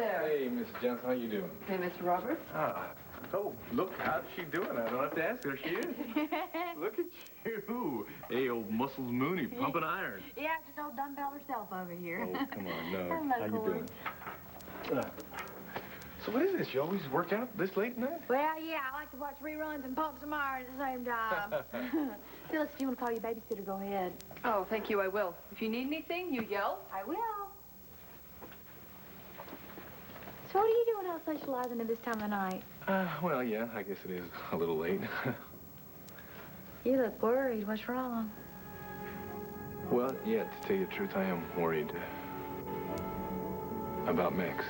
there. Hey, Miss Johnson, how you doing? Hey, Mr. Roberts. Oh, look, how's she doing? I don't have to ask her. She is. Look at you. Hey, old Muscles Mooney, pumping iron. Yeah, just old dumbbell herself over here. Oh, come on, no. Hello, how you Cord. doing? So what is this? You always work out this late at night? Well, yeah, I like to watch reruns and pump some iron at the same time. Phyllis, if you want to call your babysitter, go ahead. Oh, thank you, I will. If you need anything, you yell. I will. So what are you doing out socializing at this time of night? Well, yeah, I guess it is a little late. You look worried. What's wrong? Well, yeah, to tell you the truth, I am worried about Max.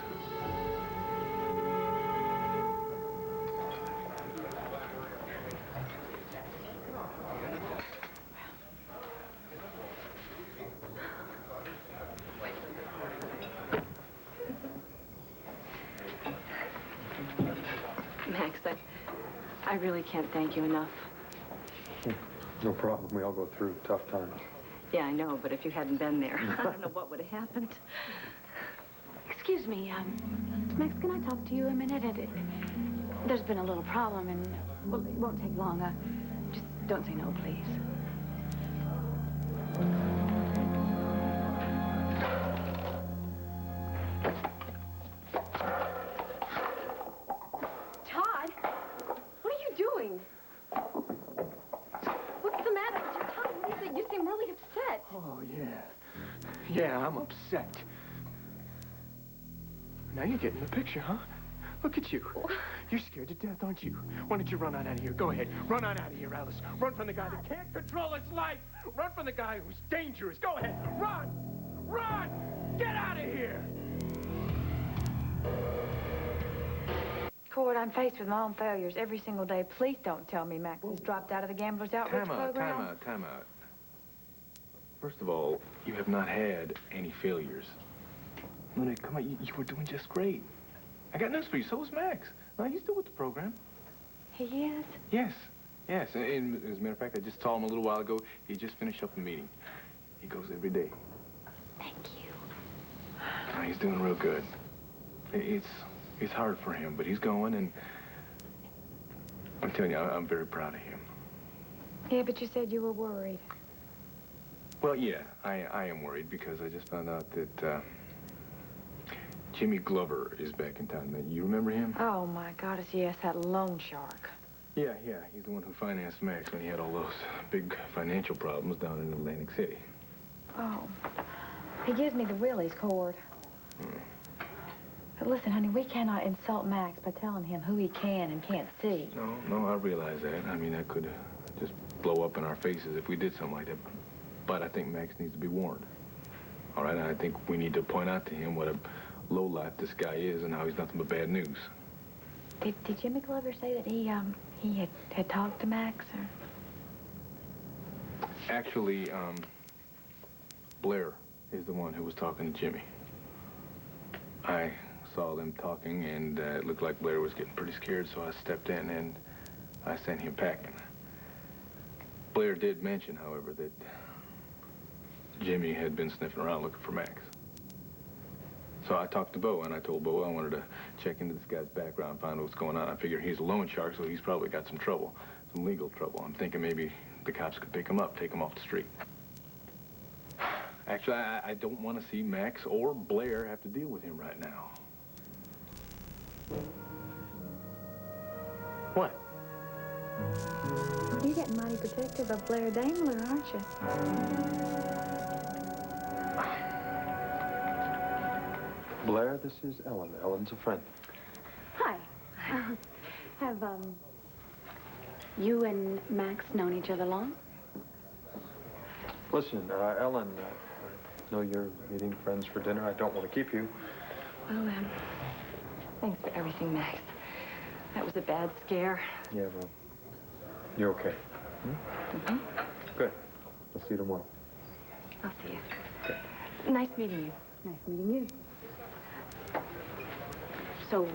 Max, I really can't thank you enough. No problem. We all go through tough times. Yeah, I know, but if you hadn't been there, I don't know what would have happened. Excuse me, Max, can I talk to you a minute? There's been a little problem, and, well, it won't take long. Just don't say no, please. Todd, what are you doing? What's the matter with you, Todd? What is it? You seem really upset. Oh, yeah. Yeah, I'm upset. Now you're getting the picture, huh? Look at you. You're scared to death, aren't you? Why don't you run on out of here? Go ahead. Run on out of here, Alice. Run from the guy that can't control his life. Run from the guy who's dangerous. Go ahead. Run! Run! Get out of here! Cord, I'm faced with my own failures every single day. Please don't tell me Max has dropped out of the Gamblers Outreach Program. Time out. First of all, you have not had any failures. Luna, come on, you were doing just great. I got news for you, so was Max. Now, he's still with the program. He is? Yes. And as a matter of fact, I just saw him a little while ago. He just finished up a meeting. He goes every day. Thank you. He's doing real good. It's hard for him, but he's going, and I'm telling you, I'm very proud of him. Yeah, but you said you were worried. Well, yeah, I am worried because I just found out that Jimmy Glover is back in town. Now, you remember him? Oh, my goddess, yes, that loan shark. Yeah, he's the one who financed Max when he had all those big financial problems down in Atlantic City. Oh, he gives me the willies, Cord. But listen, honey, we cannot insult Max by telling him who he can and can't see. No, I realize that. I mean, that could just blow up in our faces if we did something like that. But I think Max needs to be warned. All right, I think we need to point out to him what a lowlife this guy is and how he's nothing but bad news. Did Jimmy Glover say that he had talked to Max, or? Actually, Blair is the one who was talking to Jimmy. I saw them talking, and it looked like Blair was getting pretty scared, so I stepped in and I sent him packing. Blair did mention, however, that Jimmy had been sniffing around looking for Max. So I talked to Bo, and I told Bo I wanted to check into this guy's background, find out what's going on. I figure he's a loan shark, so he's probably got some trouble, some legal trouble. I'm thinking maybe the cops could pick him up, take him off the street. Actually, I don't want to see Max or Blair have to deal with him right now. What? You're getting mighty protective of Blair Daimler, aren't you? Blair, this is Ellen. Ellen's a friend. Hi. Have, you and Max known each other long? Listen, Ellen, I know you're meeting friends for dinner. I don't want to keep you. Well, thanks for everything, Max. That was a bad scare. Yeah, well, you're okay. Hmm? Good. I'll see you tomorrow. I'll see you. Okay. Nice meeting you. Nice meeting you. So,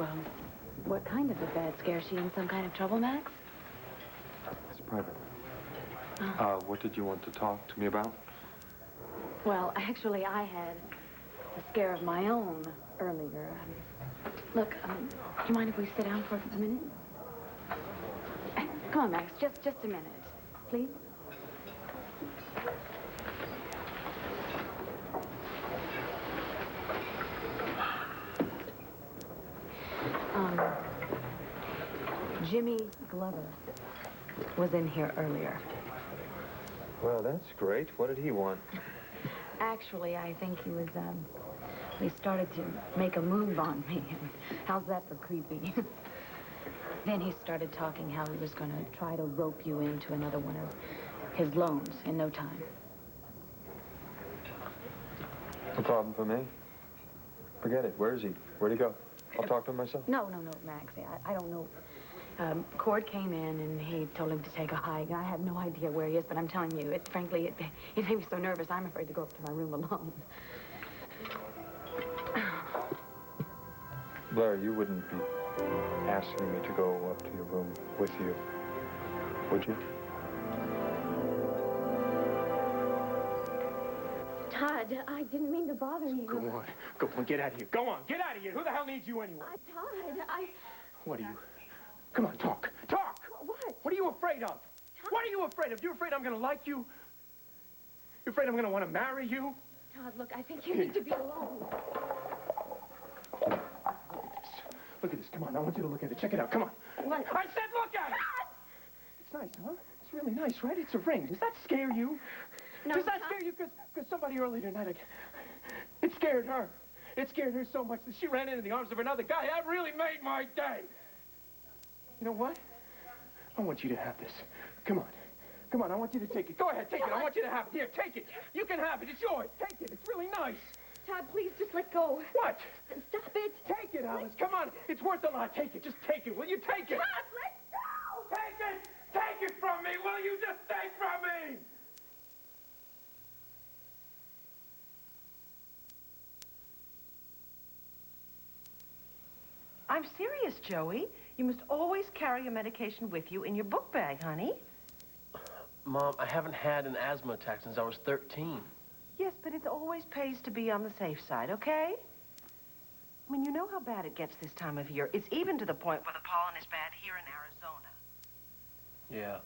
what kind of a bad scare? Is she in some kind of trouble, Max? It's private. Oh. What did you want to talk to me about? Well, actually, I had a scare of my own earlier. Look, do you mind if we sit down for a minute? Come on, Max, just a minute, please. Jimmy Glover was in here earlier. Well, that's great. What did he want? Actually, I think he was, he started to make a move on me. How's that for creepy? Then he started talking how he was going to try to rope you into another one of his loans in no time. No problem for me. Forget it. Where is he? Where'd he go? I'll talk to him myself. No, Max. I don't know. Cord came in and he told him to take a hike. I have no idea where he is, but I'm telling you, frankly, it made me so nervous. I'm afraid to go up to my room alone. Blair, you wouldn't be asking me to go up to your room with you, would you? Todd, I didn't mean to bother you. Go on, get out of here. Go on, get out of here. Who the hell needs you anyway? Todd, What are you? Come on, talk. Talk! What? What are you afraid of? What are you afraid of? You afraid I'm gonna like you? You afraid I'm gonna want to marry you? Todd, look, I think you need to be alone. Look at this. Come on, I want you to look at it. Check it out. Come on. What? I said look at it! It's nice, huh? It's really nice, right? It's a ring. Does that scare you? No, Does that Todd. scare you? Because somebody earlier tonight, it scared her. It scared her so much that she ran into the arms of another guy. That really made my day. You know what? I want you to have this. Come on. Come on, I want you to take it. Go ahead, take it. I want you to have it. Here, take it. You can have it. It's yours. Take it. It's really nice. Todd, please just let go. What? Stop it. Take it, Alice. Come on. It's worth a lot. Take it. Just take it. Will you take it? Todd, let go! Take it! Take it from me! Will you just take from me? I'm serious, Joey. You must always carry your medication with you in your book bag, honey. Mom, I haven't had an asthma attack since I was 13. Yes, but it always pays to be on the safe side, okay? I mean, you know how bad it gets this time of year. It's even to the point where the pollen is bad here in Arizona. Yeah,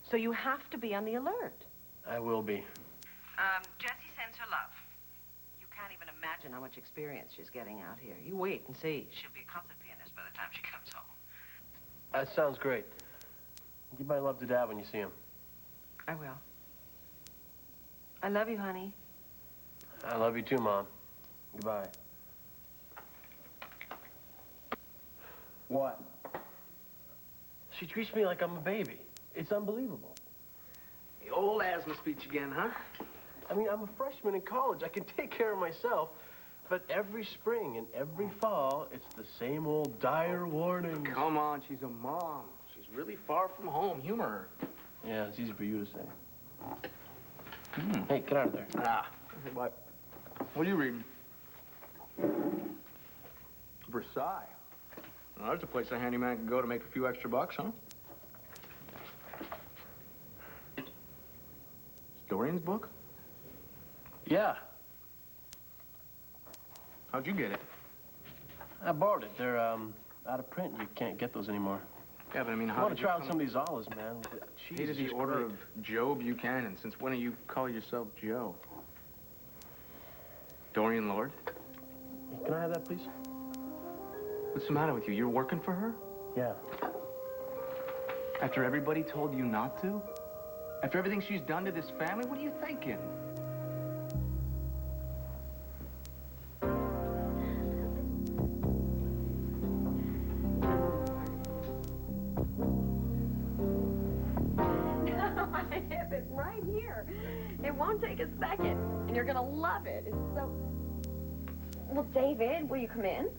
So you have to be on the alert. I will be. Jessie sends her love. You can't even imagine how much experience she's getting out here. You wait and see. She'll be a concert pianist by the time she comes home. That sounds great. Give my love to Dad when you see him. I will. I love you, honey. I love you too, Mom. Goodbye. What? She treats me like I'm a baby. It's unbelievable. The old asthma speech again, huh? I mean, I'm a freshman in college. I can take care of myself. But every spring and every fall, it's the same old dire warning. Come on, she's a mom. She's really far from home. Humor her. Yeah, it's easy for you to say. Hey, get out of there. Ah. What? What are you reading? Versailles. Well, that's a place a handyman can go to make a few extra bucks, huh? Dorian's book? Yeah, How'd you get it? I borrowed it. They're, out of print. You can't get those anymore. Yeah, but I mean, I how want did to you try out come... some of these olives, man. He did the Order of Joe Buchanan. Since when do you call yourself Joe? Dorian Lord? Can I have that, please? What's the matter with you? You're working for her? Yeah. After everybody told you not to? After everything she's done to this family? What are you thinking? I have it right here. It won't take a second, and you're gonna love it. It's so... Well, David, will you come in?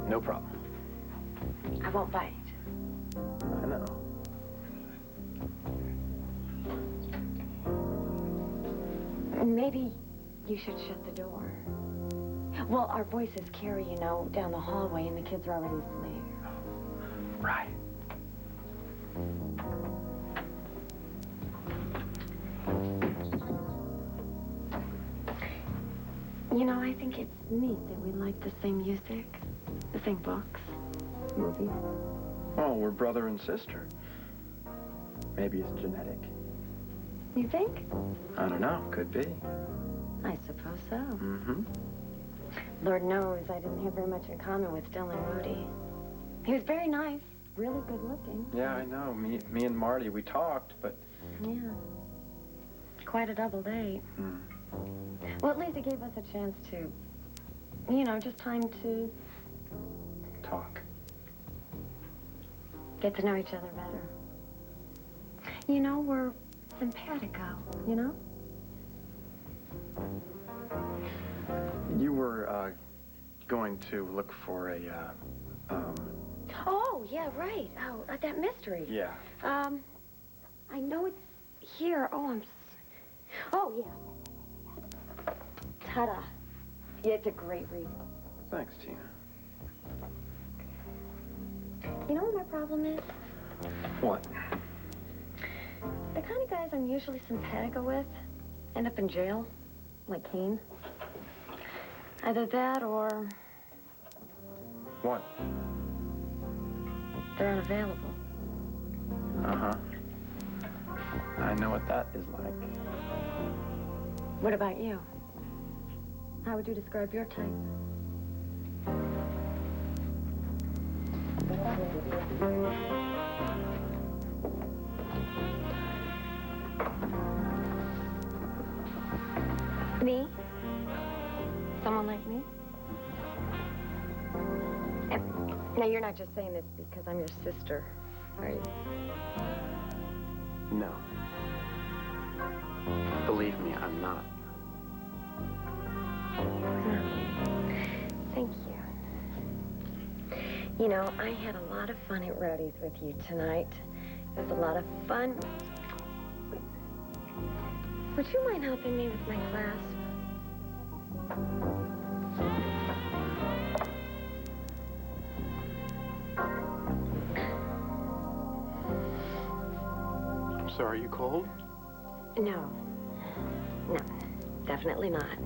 No problem. I won't bite. I know. Maybe you should shut the door. Well, our voices carry, you know, down the hallway, and the kids are already asleep. Right. You know, I think it's neat that we like the same music, the same books, movies. Oh, we're brother and sister. Maybe it's genetic. You think? I don't know. Could be. I suppose so. Mm-hmm. Lord knows I didn't have very much in common with Dylan Rudy. He was very nice, really good looking. Yeah, I know. Me and Marty, we talked, but... Yeah. Quite a double date. Hmm. Well, at least it gave us a chance to, you know, just time to Talk. get to know each other better. You know, we're simpatico, you know? You were, going to look for a, Oh, yeah, right. Oh, that mystery. Yeah. I know it's here. Oh, yeah. Ta-da. Yeah, it's a great read. Thanks, Tina. You know what my problem is? What? The kind of guys I'm usually simpatico with end up in jail, like Kane. Either that or What? they're unavailable. Uh-huh. I know what that is like. What about you? How would you describe your type? Me? Someone like me? Now, you're not just saying this because I'm your sister, are you? No. Believe me, I'm not. Thank you. You know, I had a lot of fun at Rowdy's with you tonight. It was a lot of fun. Would you mind helping me with my class? So are you cold? No. No, definitely not.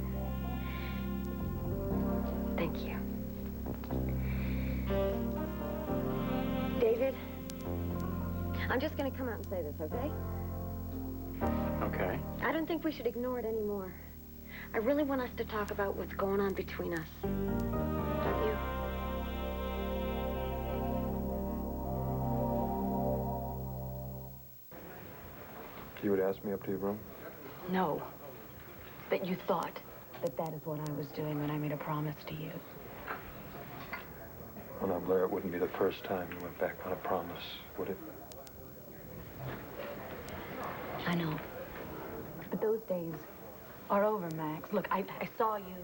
Thank you. David, I'm just gonna come out and say this, okay? Okay. I don't think we should ignore it anymore. I really want us to talk about what's going on between us. Don't you? You would ask me up to your room? No. But you thought that that is what I was doing when I made a promise to you. Well, now, Blair, it wouldn't be the first time you went back on a promise, would it? I know. But those days are over, Max. Look, I saw you.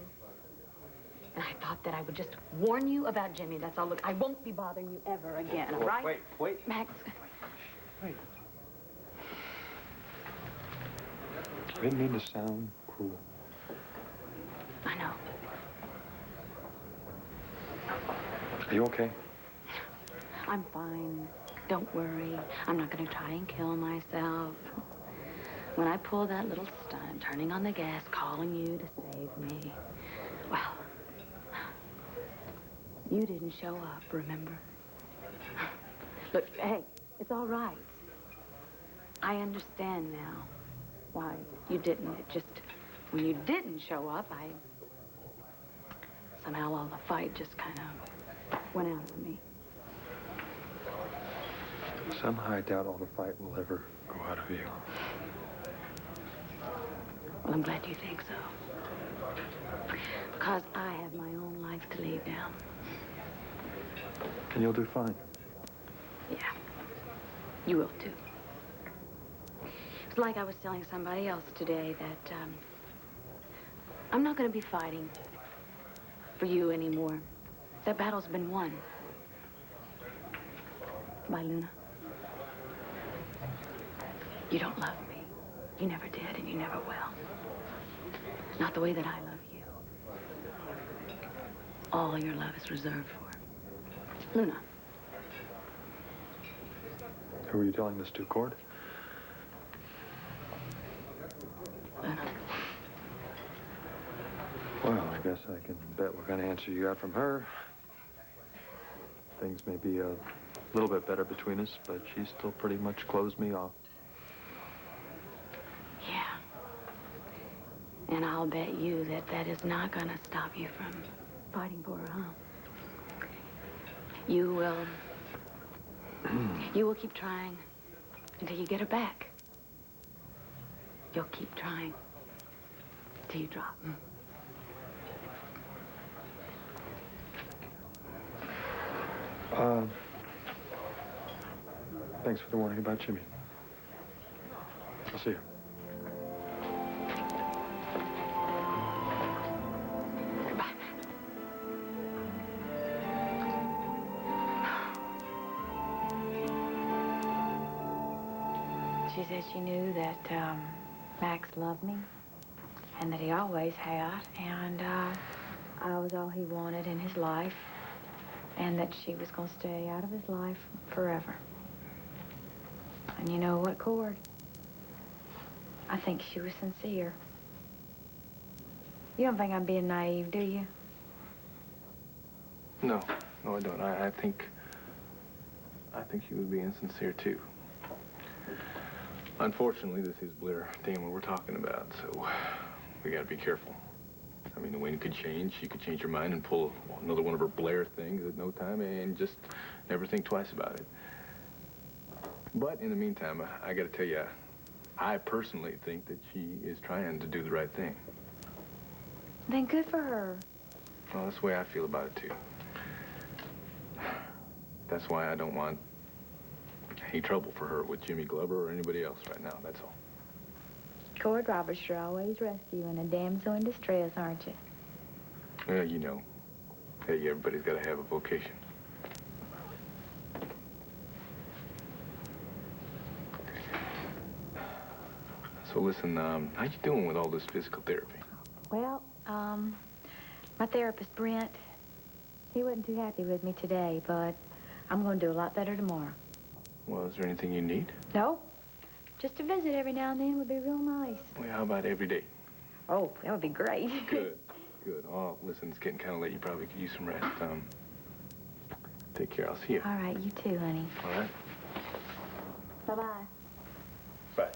And I thought that I would just warn you about Jimmy. That's all. Look, I won't be bothering you ever again, all right? Wait. Max. Wait. I didn't mean to sound cruel. I know. Are you okay? I'm fine. Don't worry. I'm not going to try and kill myself. When I pulled that little stunt, turning on the gas, calling you to save me, well, you didn't show up, remember? Look, hey, it's all right. I understand now why you didn't. It just, when you didn't show up, somehow all the fight just kind of went out of me. Somehow I doubt all the fight will ever go out of you. Well, I'm glad you think so. Because I have my own life to lead now. And you'll do fine. Yeah. You will, too. It's like I was telling somebody else today that, I'm not going to be fighting for you anymore. That battle's been won. By Luna. You don't love me. You never did, and you never will. Not the way that I love you. All your love is reserved for Luna. Who are you telling this to, Cord? Luna. Well, I guess I can bet what kind of answer you got from her. Things may be a little bit better between us, but she still pretty much closed me off. Yeah. And I'll bet you that that is not going to stop you from fighting for her, huh? You will keep trying until you get her back. You'll keep trying till you drop. Thanks for the warning about Jimmy. I'll see you. Goodbye. She said she knew that Max loved me and that he always had, and I was all he wanted in his life, and that she was going to stay out of his life forever. And you know what, Cord? I think she was sincere. You don't think I'm being naive, do you? No, no, I don't. I think she was being sincere, too. Unfortunately, this is Blair Damon we're talking about, so we gotta be careful. I mean, the wind could change. She could change her mind and pull another one of her Blair things at no time and just never think twice about it. But in the meantime, I gotta tell you, I personally think that she is trying to do the right thing. Then good for her. Well, that's the way I feel about it, too. That's why I don't want any trouble for her with Jimmy Glover or anybody else right now, that's all. Cord Roberts, you're always rescuing a damsel in distress, aren't you? Well, you know, hey, everybody's got to have a vocation. So listen, how you doing with all this physical therapy? Well, my therapist, Brent, he wasn't too happy with me today, but I'm going to do a lot better tomorrow. Well, is there anything you need? No, just a visit every now and then would be real nice. Well, how about every day? Oh, that would be great. Good, good. Oh, listen, it's getting kind of late. You probably could use some rest. Take care. I'll see you. All right, you too, honey. All right. Bye-bye. Bye.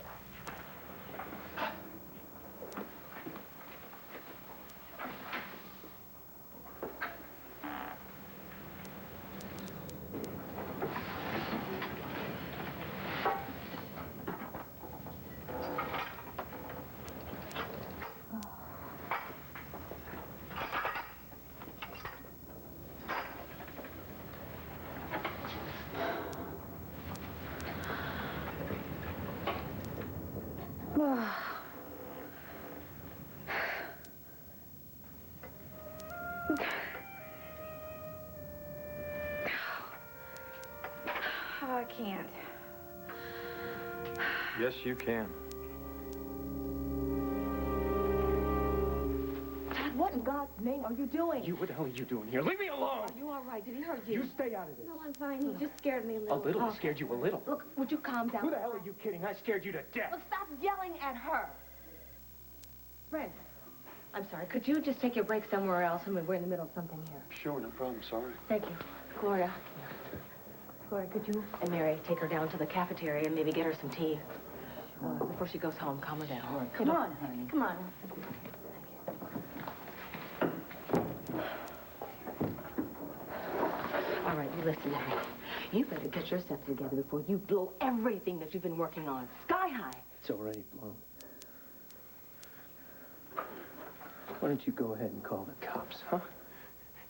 Oh, I can't. Yes, you can. Dad, what in God's name are you doing? What the hell are you doing here? Leave me alone! Are you all right? Did he hurt you? You stay out of this. No, I'm fine. He just scared me a A little. little? He scared you a little? Look, would you calm down? Who the hell are you kidding? I scared you to death. Look, stop yelling at her. Brent, I'm sorry. Could you just take your break somewhere else? I mean, we're in the middle of something here. Sure, no problem. Sorry. Thank you. Gloria. Gloria, could you and Mary take her down to the cafeteria and maybe get her some tea? Before she goes home, calm her down. Come on, honey. Come on. All right, you listen, Mary. You better get yourself together before you blow everything that you've been working on. Sky high. It's already blown. Why don't you go ahead and call the cops, huh?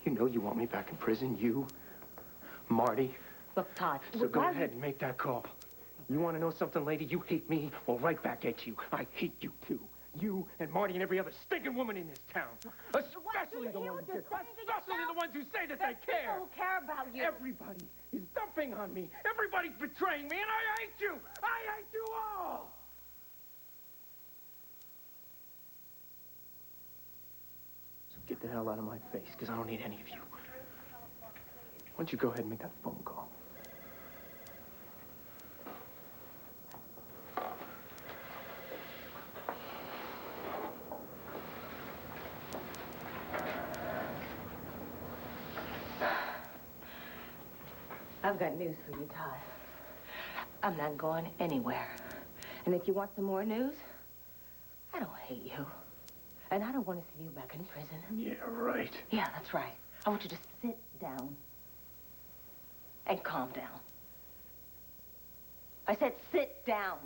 You know you want me back in prison, you, Marty. Look, Todd. So go ahead and make that call. You want to know something, lady? You hate me, well, right back at you. I hate you, too. You and Marty and every other stinking woman in this town. Especially the ones who say that they care. People who care about you. Everybody is dumping on me. Everybody's betraying me, and I hate you. I hate you all. So get the hell out of my face, because I don't need any of you. Why don't you go ahead and make that phone call? I've got news for you, Todd. I'm not going anywhere. And if you want some more news, I don't hate you. And I don't want to see you back in prison. Yeah, right. Yeah, that's right. I want you to sit down and calm down. I said sit down.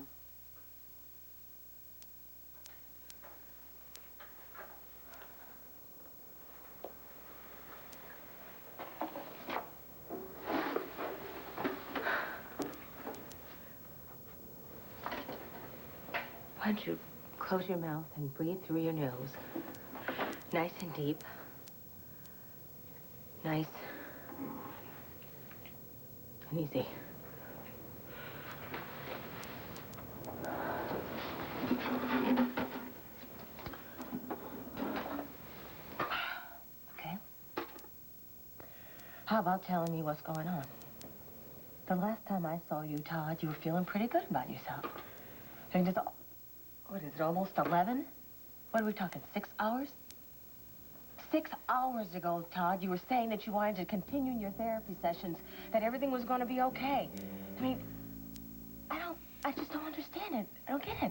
Why don't you close your mouth and breathe through your nose. Nice and deep. Nice and easy. Okay. How about telling me what's going on? The last time I saw you, Todd, you were feeling pretty good about yourself. And it's, what is it, almost 11? What are we talking, 6 hours? 6 hours ago, Todd, you were saying that you wanted to continue in your therapy sessions, that everything was going to be okay. I mean, I just don't understand it. I don't get it.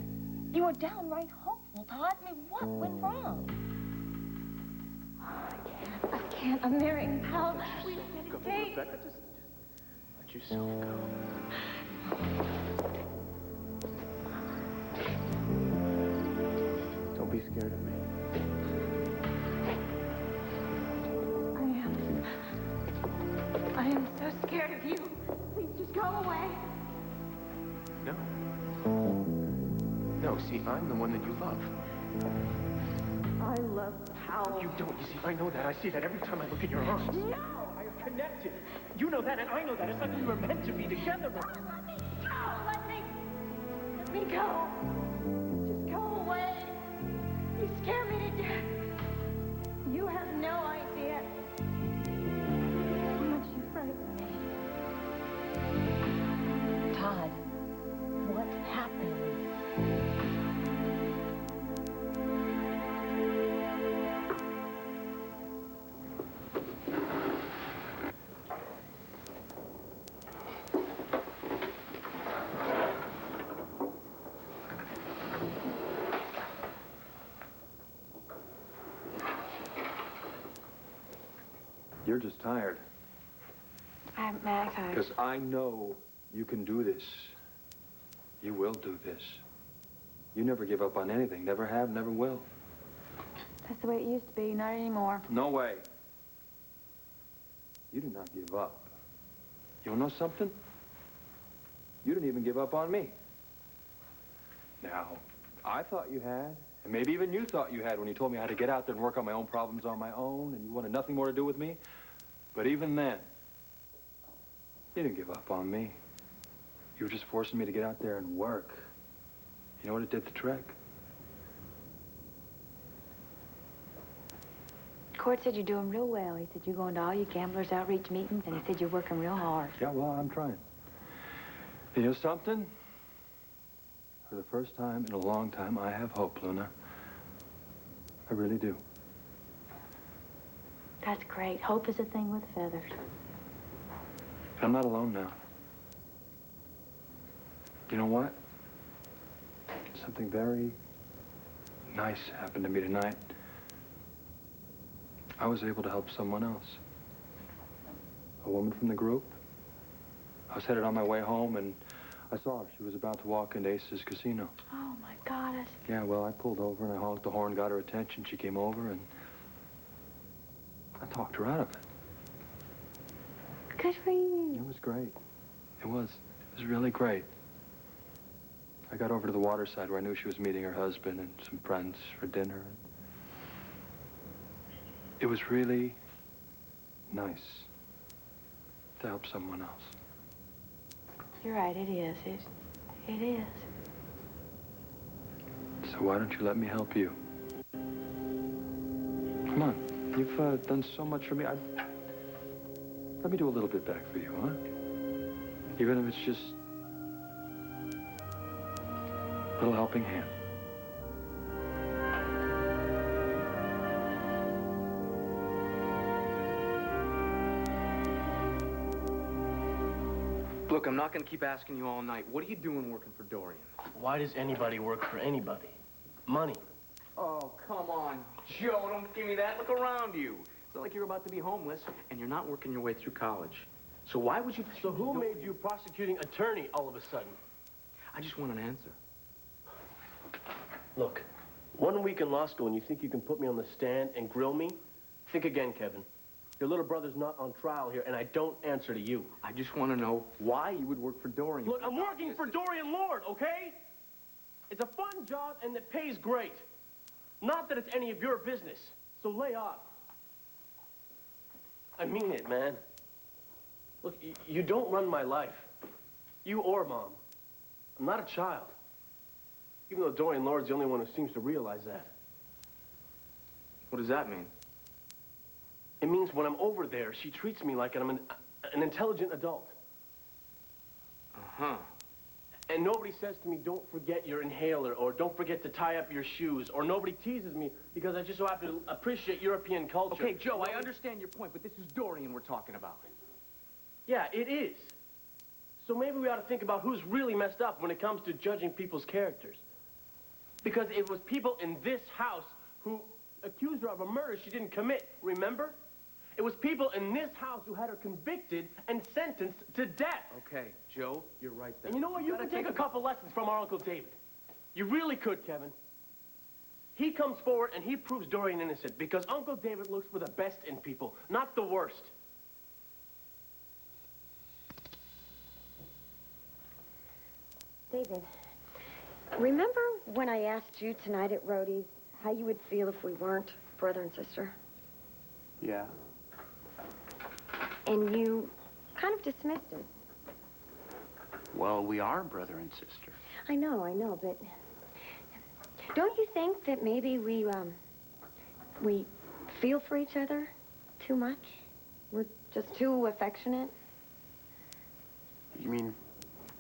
You were downright hopeful, Todd. I mean, what went wrong? I can't. I'm marrying Hal. We don't get a date. Rebecca, just let yourself go. Don't be scared of me. I am so scared of you. Please just go away. No. No, see, I'm the one that you love. I love Hal. You don't. You see, I know that. I see that every time I look in your arms. No! I am connected. You know that, and I know that. It's like we were meant to be together. Let me go! Let me go! Just go away. You scare me to death. You have no idea how much you frighten me. Todd, what happened? You're just tired. I'm mad tired. Because I know you can do this. You will do this. You never give up on anything. Never have, never will. That's the way it used to be, not anymore. No way. You do not give up. You wanna know something? You didn't even give up on me. Now, I thought you had, and maybe even you thought you had when you told me I had to get out there and work on my own problems on my own, and you wanted nothing more to do with me. But even then, you didn't give up on me. You were just forcing me to get out there and work. You know what it did to Trek? Court said you're doing real well. He said you're going to all your gamblers' outreach meetings, and he said you're working real hard. Yeah, well, I'm trying. You know something? For the first time in a long time, I have hope, Luna. I really do. That's great. Hope is a thing with feathers. I'm not alone now. You know what? Something very nice happened to me tonight. I was able to help someone else. A woman from the group. I was headed on my way home, and I saw her. She was about to walk into Ace's casino. Oh, my goddess. Yeah, well, I pulled over, and I honked the horn, got her attention. She came over, and I talked her out of it. Good for you. It was great. It was really great. I got over to the waterside where I knew she was meeting her husband and some friends for dinner. It was really nice to help someone else. You're right, it is. It is. So why don't you let me help you? Come on. You've done so much for me. Let me do a little bit back for you, huh? Even if it's just a little helping hand. Look, I'm not gonna keep asking you all night. What are you doing working for Dorian? Why does anybody work for anybody? Money. Oh, come on, Joe, don't give me that. Look around you. It's not like you're about to be homeless, and you're not working your way through college. So why would you... So who made you prosecuting attorney all of a sudden? I just want an answer. Look, 1 week in law school and you think you can put me on the stand and grill me? Think again, Kevin. Your little brother's not on trial here, and I don't answer to you. I just want to know why you would work for Dorian. Look, I'm working for Dorian Lord, okay? It's a fun job and it pays great. Not that it's any of your business, so lay off. I mean it, man. Look, you don't run my life. You or Mom. I'm not a child. Even though Dorian Lord's the only one who seems to realize that. What does that mean? It means when I'm over there, she treats me like I'm an intelligent adult. Uh-huh. And nobody says to me, don't forget your inhaler, or don't forget to tie up your shoes, or nobody teases me because I just so happen to appreciate European culture. Okay, Joe, I understand your point, but this is Dorian we're talking about. Yeah, it is. So maybe we ought to think about who's really messed up when it comes to judging people's characters. Because it was people in this house who accused her of a murder she didn't commit, remember? It was people in this house who had her convicted and sentenced to death. Okay, Joe, you're right there. And you know what? You can take a couple lessons from our Uncle David. You really could, Kevin. He comes forward and he proves Dorian innocent because Uncle David looks for the best in people, not the worst. David, remember when I asked you tonight at Rhodey's how you would feel if we weren't brother and sister? Yeah. And you kind of dismissed it. Well, we are brother and sister. I know, but don't you think that maybe we feel for each other too much? We're just too affectionate? You mean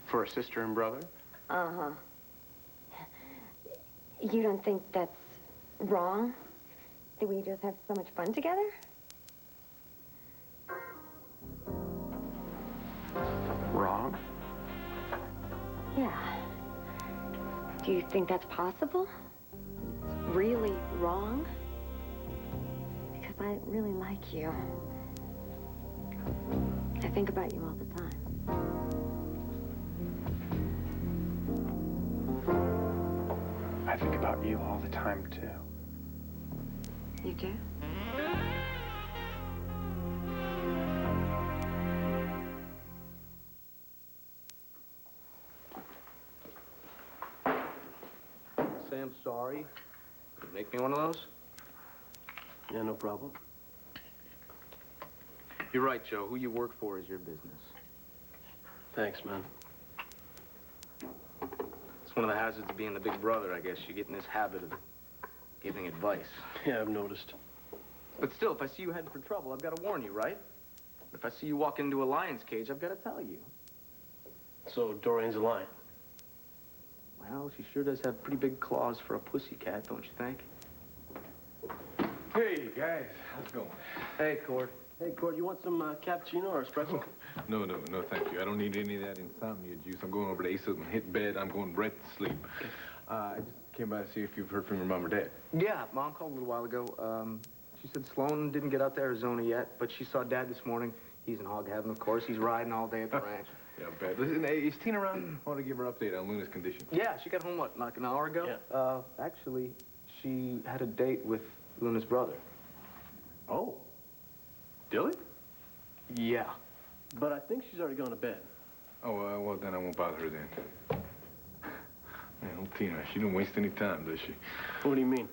for a sister and brother? Uh-huh. You don't think that's wrong? That we just have so much fun together? Wrong? Yeah. Do you think that's possible? It's really wrong? Because I really like you. I think about you all the time. I think about you all the time, too. You do? Say I'm sorry. Could you make me one of those? Yeah, no problem. You're right, Joe. Who you work for is your business. Thanks, man. It's one of the hazards of being the big brother, I guess. You get in this habit of giving advice. Yeah, I've noticed. But still, if I see you heading for trouble, I've got to warn you, right? If I see you walk into a lion's cage, I've got to tell you. So Dorian's a lion. Well, she sure does have pretty big claws for a pussycat, don't you think? Hey, guys. How's it going? Hey, Cord. Hey, Cord, you want some cappuccino or espresso? No, thank you. I don't need any of that insomnia juice. I'm going over to Ace's and hit bed. I'm going right to sleep. I just came by to see if you've heard from your mom or dad. Yeah, Mom called a little while ago. She said Sloan didn't get out to Arizona yet, but she saw Dad this morning. He's in hog heaven, of course. He's riding all day at the ranch. Yeah, bad. Listen, hey, is Tina around? I want to give her an update on Luna's condition. Yeah, she got home, what, like an hour ago? Yeah. Actually, she had a date with Luna's brother. Oh. Dilly? Yeah. But I think she's already gone to bed. Oh, well, then I won't bother her then. Man, old Tina, she don't waste any time, does she? What do you mean?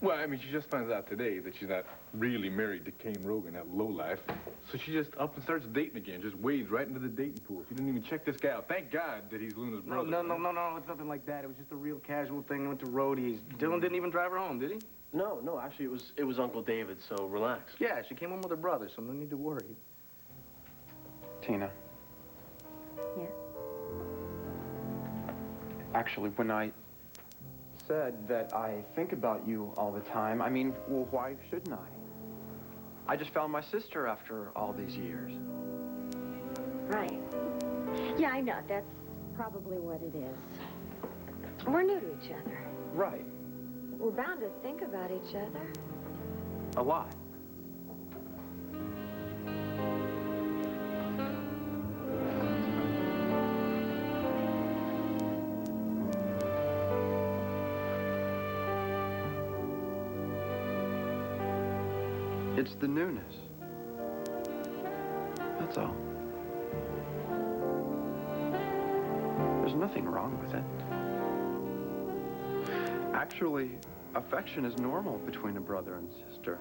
Well, I mean, she just finds out today that she's not really married to Kane Rogan, that lowlife. So she just up and starts dating again, just wades right into the dating pool. She didn't even check this guy out. Thank God that he's Luna's brother. No, it's nothing like that. It was just a real casual thing. I went to Rhodey's. Dylan didn't even drive her home, did he? No, actually, it was Uncle David, so relax. Yeah, she came home with her brother, so no need to worry. Tina. Yeah. Actually, when I said that I think about you all the time, I mean, well, why shouldn't I? I just found my sister after all these years. Right. Yeah, I know. That's probably what it is. We're new to each other. Right. We're bound to think about each other. A lot. It's the newness. That's all. There's nothing wrong with it. Actually, affection is normal between a brother and sister.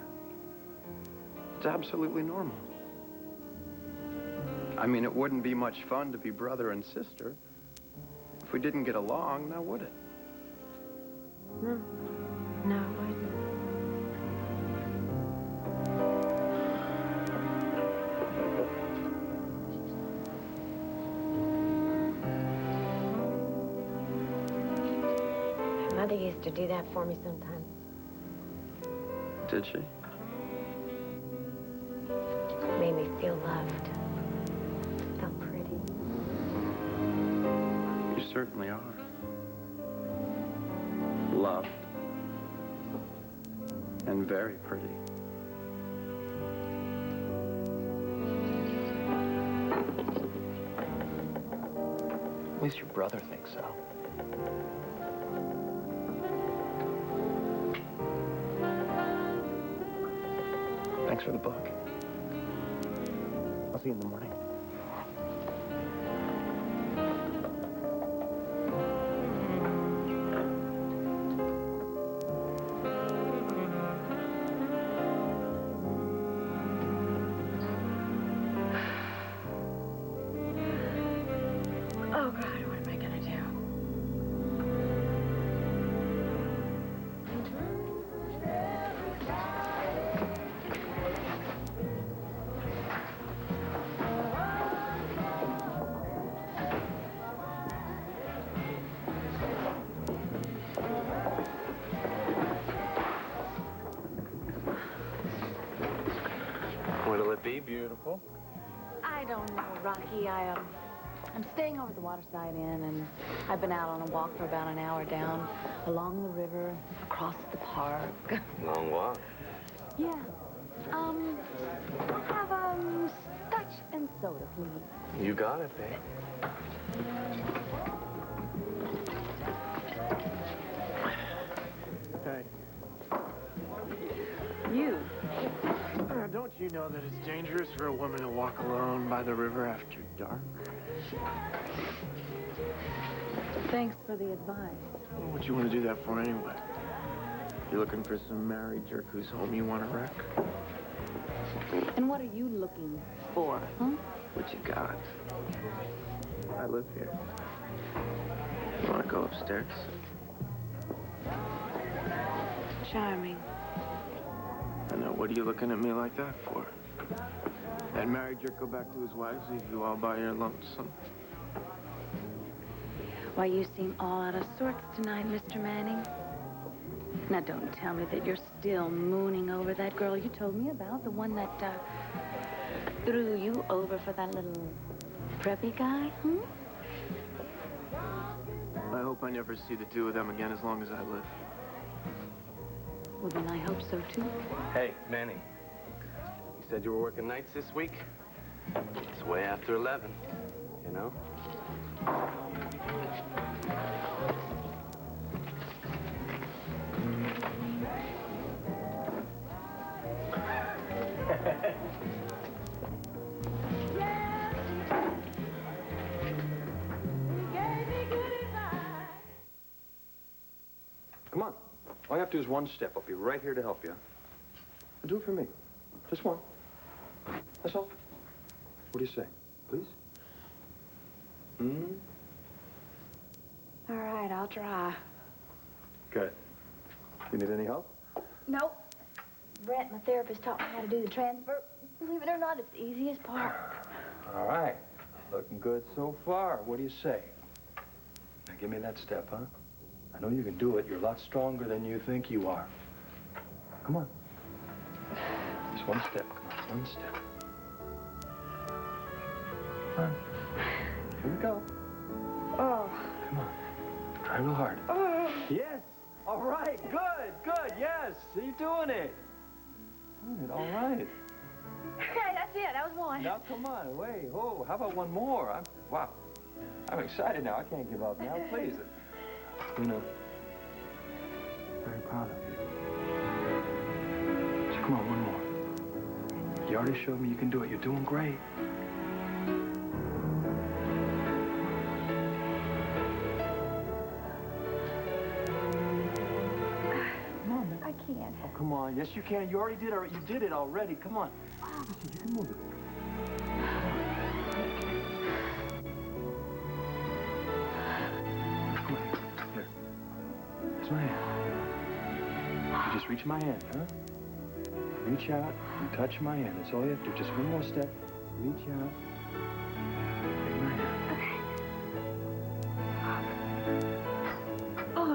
It's absolutely normal. I mean, it wouldn't be much fun to be brother and sister. If we didn't get along, now would it? No. No, it wouldn't. Mother used to do that for me sometimes. Did she? Made me feel loved. Felt pretty. You certainly are. Loved. And very pretty. At least your brother thinks so. Thanks for the book. I'll see you in the morning. Oh, God, what am I gonna do? What'll it be, beautiful? I don't know, Rocky. I'm staying over at the Waterside Inn, and I've been out on a walk for about an hour down along the river, across the park. Long walk. Yeah. I'll have, scotch and soda, please. You got it, babe. Hey, You. don't you know that it's dangerous for a woman to walk alone by the river after dark? Thanks for the advice. Well, what'd you want to do that for anyway? You looking for some married jerk whose home you want to wreck? And what are you looking for, huh? What you got? I live here. You want to go upstairs? Charming. I know. What are you looking at me like that for? That married jerk go back to his wife, leave you all by your lonesome. Why, you seem all out of sorts tonight, Mr. Manning. Now, don't tell me that you're still mooning over that girl you told me about, the one that, threw you over for that little preppy guy, hmm? I hope I never see the two of them again as long as I live. Well, then I hope so, too. Hey, Manning. You said you were working nights this week? It's way after 11, you know? Come on. All you have to do is one step. I'll be right here to help you. Do it for me. Just one. That's all. What do you say? Please? All right, I'll try. Good. You need any help? Nope. Brett, my therapist, taught me how to do the transfer. Believe it or not, it's the easiest part. All right. Looking good so far. What do you say? Now give me that step, huh? I know you can do it. You're a lot stronger than you think you are. Come on. Just one step. Come on, one step. Come on. Here we go. Oh. Come on. Try real hard. Oh. Yes. All right. Good. Good. Yes. You're doing it. Doing it. All right. Okay, that's it. That was one. Now, come on. Wait. Oh, how about one more? Wow. I'm excited now. I can't give up now. Please. You know, very proud of you. So come on, one more. You already showed me you can do it. You're doing great. I can't. Oh, come on. Yes, you can. You already did it. You did it already. Come on. Listen, you can move it. Come on. Here. Here's my hand. You just reach my hand, huh? Reach out and touch my hand. That's all you have to do. Just one more step. Reach out. Take my hand. Oh.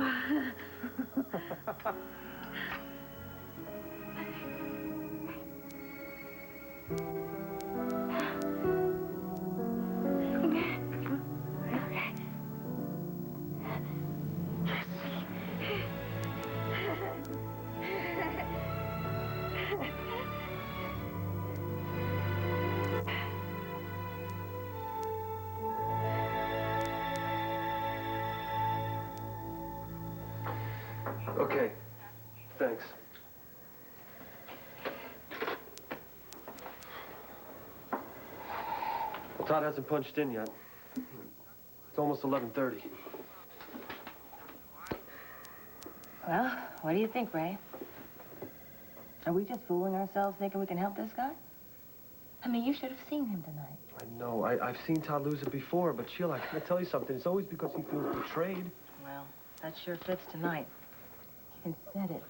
Okay. Thanks. Well, Todd hasn't punched in yet. It's almost 11:30. Well, what do you think, Ray? Are we just fooling ourselves thinking we can help this guy? I mean, you should have seen him tonight. I know. I've seen Todd lose it before, but Sheila, I gotta tell you something. It's always because he feels betrayed. Well, that sure fits tonight. He even said it.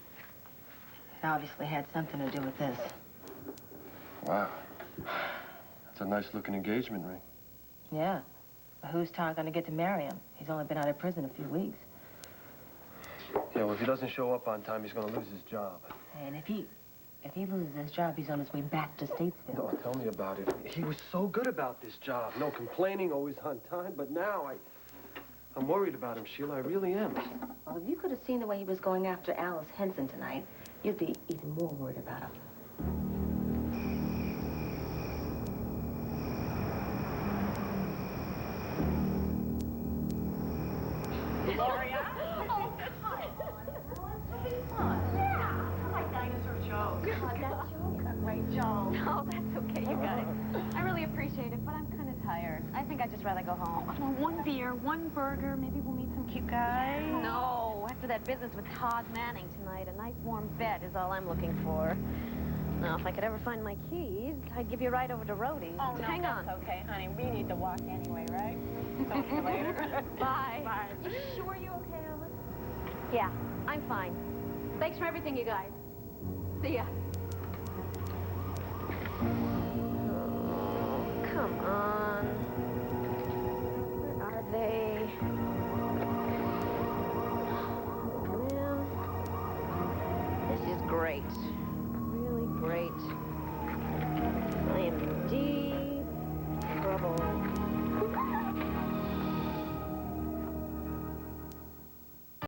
It obviously had something to do with this. Wow. That's a nice-looking engagement ring. Yeah. But who's Todd gonna get to marry him? He's only been out of prison a few weeks. Yeah, well, if he doesn't show up on time, he's gonna lose his job. And if he loses his job, he's on his way back to Statesville. No, tell me about it. He was so good about this job. No complaining, always on time. But now I'm worried about him, Sheila. I really am. Well, if you could have seen the way he was going after Alice Henson tonight, you'd be even more worried about him. Gloria? Oh, come on. It'll be fun. Yeah. Like dinosaur Joe. God, that Joe got right, Joe. No, that's okay, you guys. I really appreciate it, but I'm kind of tired. I think I'd just rather go home. Well, one beer, one burger, maybe we'll meet some cute guys. No, after that business with Todd Manning tonight, a nice warm bed is all I'm looking for. Now, if I could ever find my keys, I'd give you a ride over to Rhodey's. Oh, no, Hang on. that's okay, honey. We need to walk anyway, right? Talk to you later. Bye. Bye. You sure you're okay, Alice? Yeah, I'm fine. Thanks for everything, you guys. See ya. Oh, come on. Where are they? Oh, man. This is great.